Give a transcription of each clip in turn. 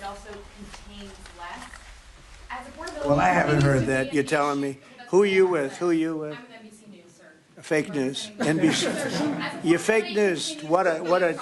also contains less. As affordability, well, I haven't heard that. You're telling me. Who are you with? Who are you with? I'm with NBC News, sir. Fake news. NBC. You're fake news. What a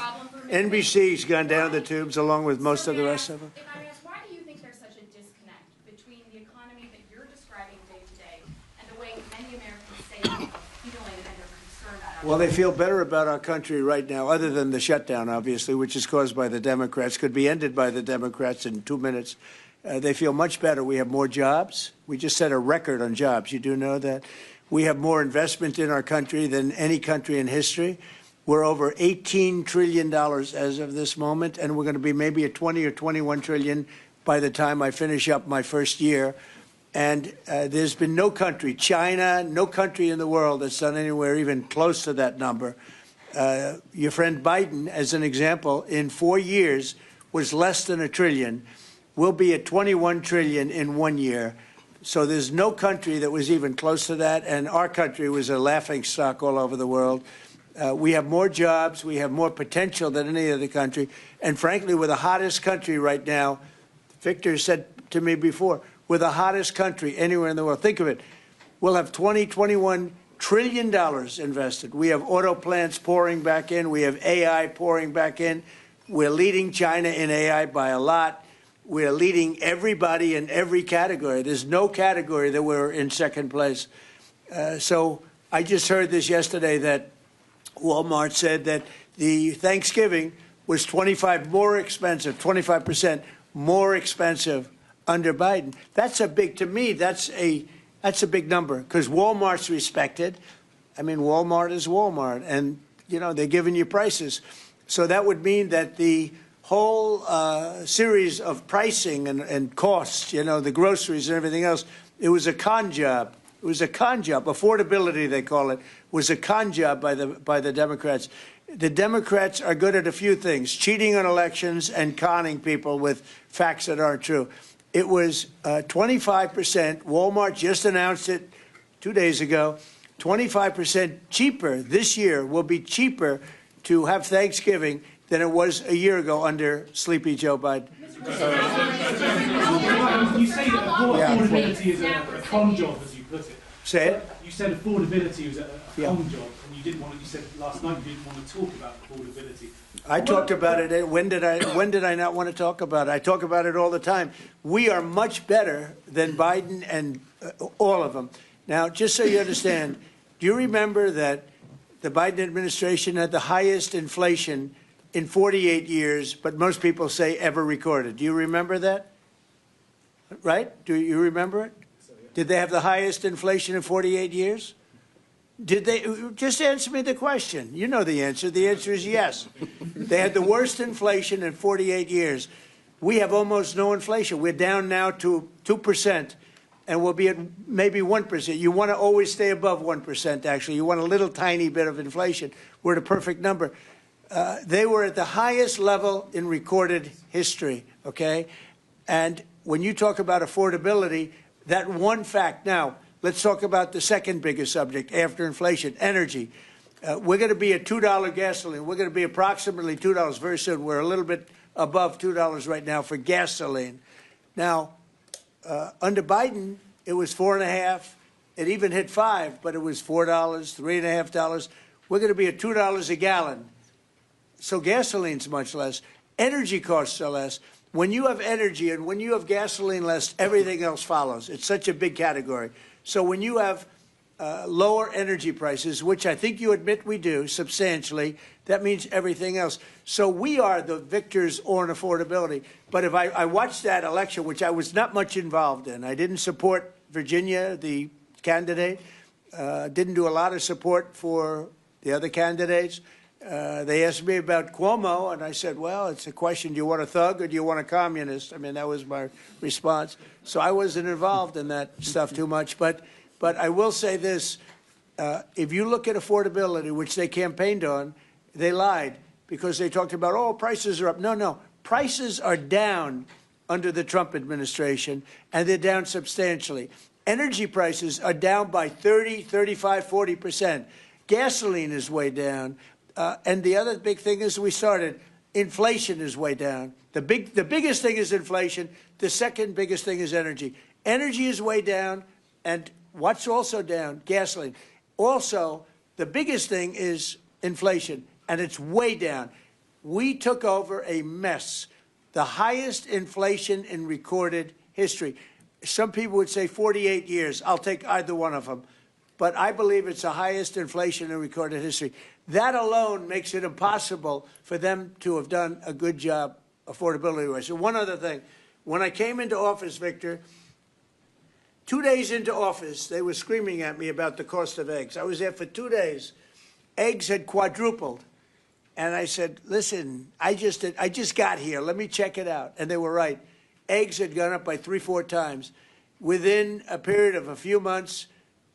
NBC's gone down the tubes along with most of the rest of them. If I may ask, why do you think there's such a disconnect between the economy that you're describing day to day and the way many Americans say they're feeling and they're concerned about? Well, they feel better about our country right now, other than the shutdown, obviously, which is caused by the Democrats, could be ended by the Democrats in 2 minutes. They feel much better. We have more jobs. We just set a record on jobs. You do know that. We have more investment in our country than any country in history. We're over $18 trillion as of this moment, and we're going to be maybe at 20 or 21 trillion by the time I finish up my first year. And there's been no country, China, no country in the world that's done anywhere even close to that number. Your friend Biden, as an example, in 4 years was less than $1 trillion. We'll be at 21 trillion in 1 year. So there's no country that was even close to that, and our country was a laughingstock all over the world. We have more jobs, we have more potential than any other country, and frankly, we're the hottest country right now. Victor said to me before, we're the hottest country anywhere in the world. Think of it. We'll have $21 trillion invested. We have auto plants pouring back in. We have AI pouring back in. We're leading China in AI by a lot. We're leading everybody in every category. There's no category that we're in second place. So I just heard this yesterday that Walmart said that the Thanksgiving was 25% more expensive under Biden. That's a big, to me, that's a big number, because Walmart's respected. I mean, Walmart is Walmart, and, you know, they're giving you prices. So that would mean that the whole series of pricing and costs, you know, the groceries and everything else, it was a con job. It was a con job. Affordability, they call it, was a con job by the Democrats. The Democrats are good at a few things: cheating on elections and conning people with facts that aren't true. It was 25%. Walmart just announced it 2 days ago. 25% cheaper this year, will be cheaper to have Thanksgiving than it was a year ago under Sleepy Joe Biden. You say that affordability is a con job, as you put it. Say it. You said affordability was a con job, and you didn't want to. You said last night you didn't want to talk about affordability. I talked about it. When did I not want to talk about it? I talk about it all the time. We are much better than Biden and all of them. Now, just so you understand, do you remember that the Biden administration had the highest inflation in 48 years, but most people say ever recorded? Do you remember that? Right? Do you remember it? Did they have the highest inflation in 48 years? Did they? Just answer me the question. You know the answer. The answer is yes. They had the worst inflation in 48 years. We have almost no inflation. We're down now to 2%, and we'll be at maybe 1%. You want to always stay above 1%, actually. You want a little tiny bit of inflation. We're at a perfect number. They were at the highest level in recorded history, okay? And when you talk about affordability, that one fact. Now, let's talk about the second biggest subject after inflation, energy. We're going to be at $2 gasoline. We're going to be approximately $2 very soon. We're a little bit above $2 right now for gasoline. Now, under Biden, it was $4.50. It even hit $5, but it was $4, $3.50. We're going to be at $2 a gallon. So gasoline's much less. Energy costs are less. When you have energy and when you have gasoline less, everything else follows. It's such a big category. So when you have lower energy prices, which I think you admit we do substantially, that means everything else. So we are the victors on affordability. But if I watched that election, which I was not much involved in, I didn't support Virginia, the candidate, didn't do a lot of support for the other candidates. They asked me about Cuomo, and I said, well, it's a question, do you want a thug or do you want a communist? I mean, that was my response. So I wasn't involved in that stuff too much. But I will say this, if you look at affordability, which they campaigned on, they lied because they talked about, oh, prices are up. No, prices are down under the Trump administration, and they're down substantially. Energy prices are down by 30, 35, 40%. Gasoline is way down. And the other big thing is inflation is way down. The biggest thing is inflation. The second biggest thing is energy. Energy is way down, and what's also down? Gasoline. Also, the biggest thing is inflation, and it's way down. We took over a mess, the highest inflation in recorded history. Some people would say 48 years. I'll take either one of them. But I believe it's the highest inflation in recorded history. That alone makes it impossible for them to have done a good job affordability-wise. So one other thing. When I came into office, Victor, 2 days into office, they were screaming at me about the cost of eggs. I was there for 2 days. Eggs had quadrupled. And I said, listen, I just got here. Let me check it out. And they were right. Eggs had gone up by 3-4 times. Within a period of a few months,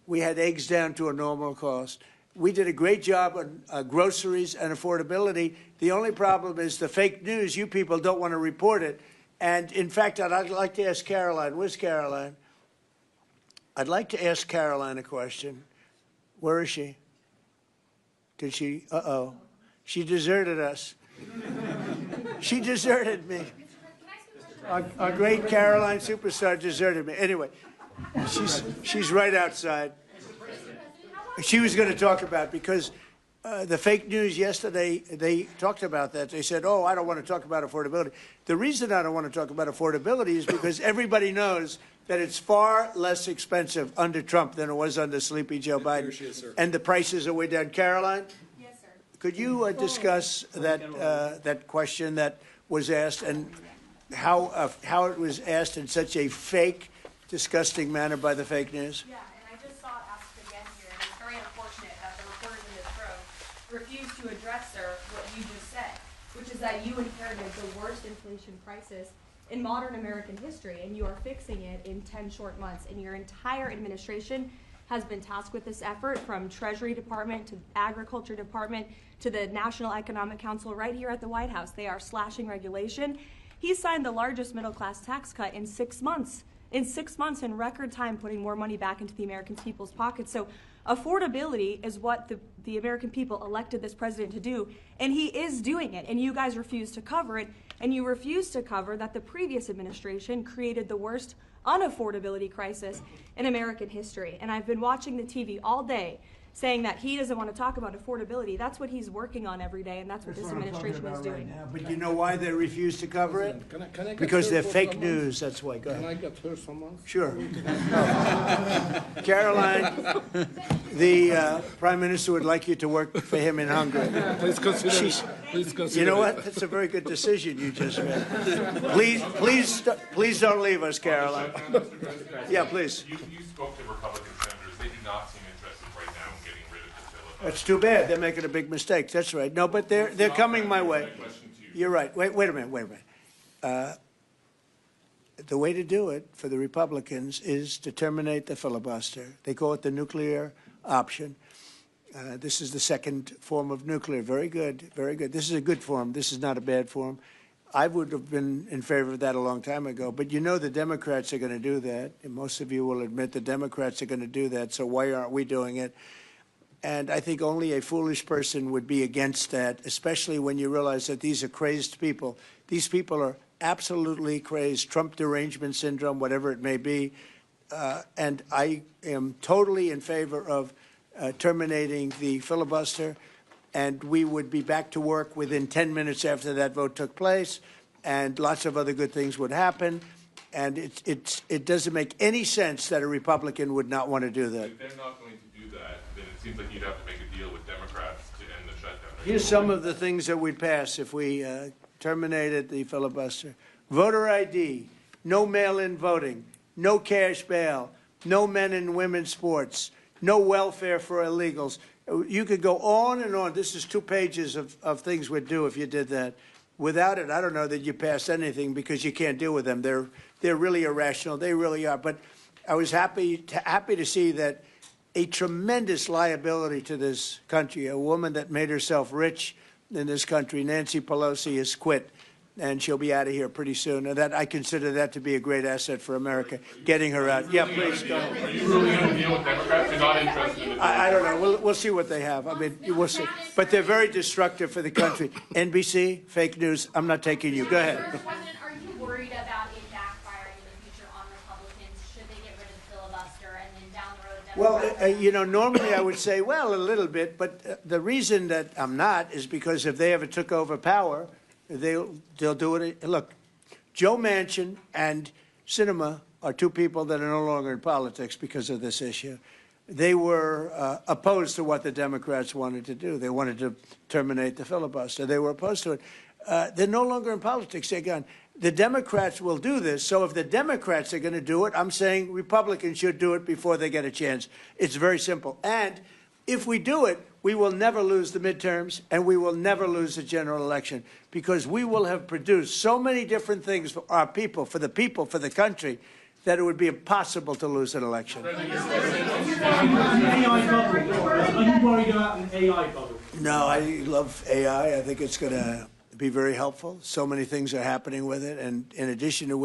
we had eggs down to a normal cost. We did a great job on groceries and affordability. The only problem is the fake news. You people don't want to report it. And, in fact, I'd like to ask Caroline. Where's Caroline? I'd like to ask Caroline a question. Where is she? Did she? Uh-oh. She deserted us. She deserted me. Our great Caroline superstar deserted me. Anyway, she's right outside. She was going to talk about, because the fake news yesterday, they talked about that. They said, oh, I don't want to talk about affordability. The reason I don't want to talk about affordability is because everybody knows that it's far less expensive under Trump than it was under Sleepy Joe Biden. And the prices are way down. Caroline? Yes, sir. Could you discuss that question that was asked, and how it was asked in such a fake, disgusting manner by the fake news? Yeah, and I just saw it asked again here, and it's very unfortunate that the reporters in this room refused to address, sir, what you just said, which is that you inherited the worst inflation crisis in modern American history, and you are fixing it in 10 short months. And your entire administration has been tasked with this effort, from Treasury Department to Agriculture Department to the National Economic Council right here at the White House. They are slashing regulation. He signed the largest middle-class tax cut in 6 months. In 6 months, in record time, putting more money back into the American people's pockets. So affordability is what the American people elected this president to do, and he is doing it, and you guys refuse to cover it, and you refuse to cover that the previous administration created the worst unaffordability crisis in American history. And I've been watching the TV all day saying that he doesn't want to talk about affordability. That's what he's working on every day, and that's what this administration is doing. Right now. But you know why they refuse to cover it? Can I get Because they're her for fake someone? news. That's why. Go Can I ahead. get her someone? Sure. Caroline, the Prime Minister would like you to work for him in Hungary. Please consider. Please consider. You know what? That's a very good decision you just made. Please don't leave us, Caroline. Yeah, please. You spoke to Republican senators. They do not seem interested right now in getting rid of the filibuster. That's too bad. They're making a big mistake. That's right. No, but they're coming my way. You're right. Wait a minute. The way to do it for the Republicans is to terminate the filibuster. They call it the nuclear option. This is the second form of nuclear. Very good, very good. This is a good form. This is not a bad form. I would have been in favor of that a long time ago. But you know the Democrats are going to do that. And most of you will admit the Democrats are going to do that. So why aren't we doing it? And I think only a foolish person would be against that, especially when you realize that these are crazed people. These people are absolutely crazed, Trump derangement syndrome, whatever it may be. And I am totally in favor of terminating the filibuster, and we would be back to work within 10 minutes after that vote took place, and lots of other good things would happen. And it doesn't make any sense that a Republican would not want to do that. If they're not going to do that, then it seems like you'd have to make a deal with Democrats to end the shutdown. Here's some of the things that we'd pass if we terminated the filibuster. Voter ID, no mail-in voting, no cash bail, no men and women's sports, no welfare for illegals. You could go on and on. This is 2 pages of things we'd do if you did that. Without it, I don't know that you passed anything, because you can't deal with them. They're really irrational. They really are. But I was happy to see that a tremendous liability to this country, a woman that made herself rich in this country, Nancy Pelosi, has quit. and she'll be out of here pretty soon. And that I consider that to be a great asset for America, getting her out. Yeah, please go. Are you really going to deal with Democrats? You're not interested in it? I don't know. We'll see what they have. I mean, we'll see. But they're very destructive for the country. NBC, fake news. I'm not taking you. Go ahead. Mr. President, are you worried about it backfiring in the future on Republicans? Should they get rid of the filibuster and then down the road, Democrats? Well, normally I would say, well, a little bit. But the reason that I'm not is because if they ever took over power, they'll do it. Look, Joe Manchin and Sinema are two people that are no longer in politics because of this issue. They were opposed to what the Democrats wanted to do. They wanted to terminate the filibuster. They were opposed to it. They're no longer in politics. They're gone. The Democrats will do this. So if the Democrats are going to do it, I'm saying Republicans should do it before they get a chance. It's very simple. And if we do it, we will never lose the midterms, and we will never lose the general election, because we will have produced so many different things for our people, for the country, that it would be impossible to lose an election. AI bubble. Are you worried about an AI bubble? No, I love AI. I think it's going to be very helpful. So many things are happening with it, and in addition to which,